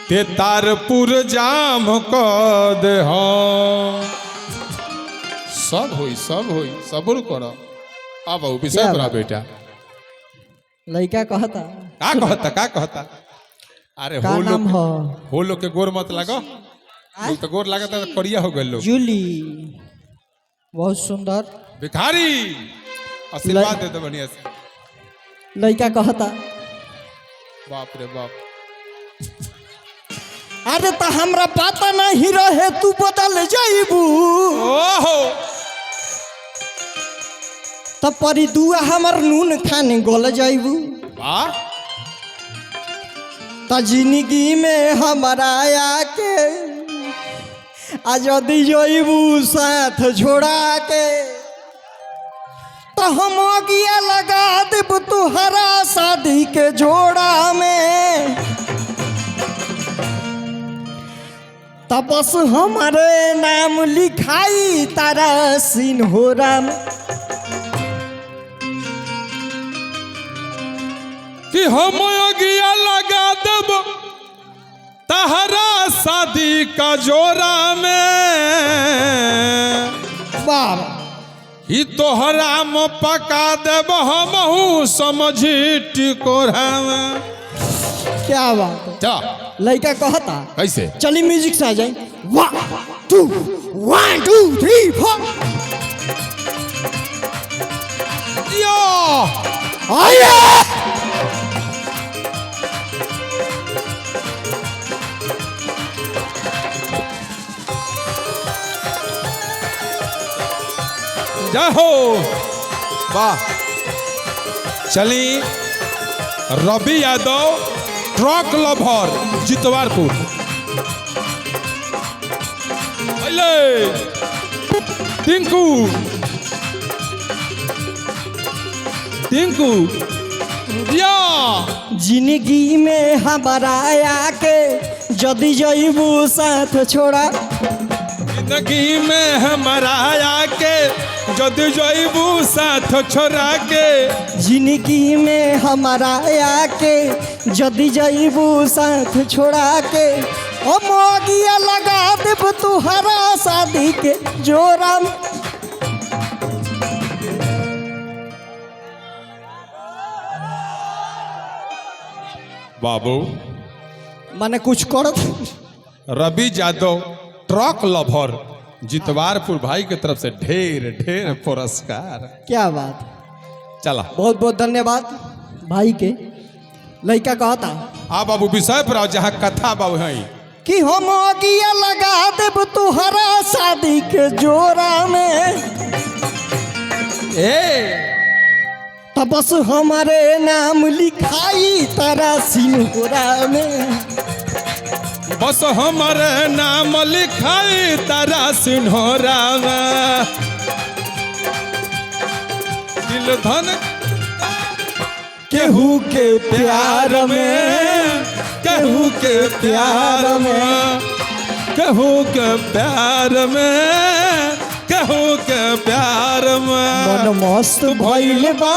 ते तारपुर जाम कर दे हम। सब होई सबूर करो। अब विषय पर बेटा लड़का कहता का कहता अरे का नाम हो लोग के गोर मत लगो तो गोर लगता तो करिया हो गए लोग। जूली बहुत सुंदर भिखारी आशीर्वाद दे दो बढ़िया से। लड़का कहता बाप रे बाप अरे तो हमरा पता नहीं रहे तू बदल जाइबू ओहो तब परी दुआ हमर नून खाने गल जाइबू वाह त जिंदगी में हमारा आके आज यदि जाइबू साथ छोड़ा के तो हम आगिया लगा देब तुहरा शादी के जोड़ा में। तब बस हमारे नाम लिखाई तारा सिन्होरा में कि हम अगिया लगा देब तहरा शादी का जोरा में। बाबा ही तोहरा में पका देब हमहू समझी टिकोरा में। क्या बात है जा लड़का कहता कैसे चली म्यूजिक से आ जाए 1 2 1 2 3 4 यो आया जाहो वाह। चली रवि यादव ट्रक लवर जितवारपुर टिंकू या जिंदगी में हमारा आके जदि जइबू साथ छोड़ा जिंदगी में हमारा आके जदि जइबू साथ छोड़ा के। जिंदगी में हमारा आके जदि जइबू साथ छोड़ा के ओ मोगिया लगा देब तुहरा शादी के जोरा में। बाबू माने कुछ करत रवि यादव ट्रक लवर जितवारपुर भाई की तरफ से ढेर ढेर पुरस्कार। क्या बात चला बहुत बहुत धन्यवाद भाई के। लड़का कहता आ बाबू विषय पर आओ जहाँ कथा बाबू है कि हम आगिया लगा देब तुहरा शादी के जोरा में। ए तब बस हमारे नाम लिखाई तारा सिन्होरा में। बस हमारे नाम लिखाई तारा सिन्होरा में। दिल धन केहू के प्यार में केहू के प्यार में केहू के प्यार में केहू के प्यार में मन मस्त भइल बा।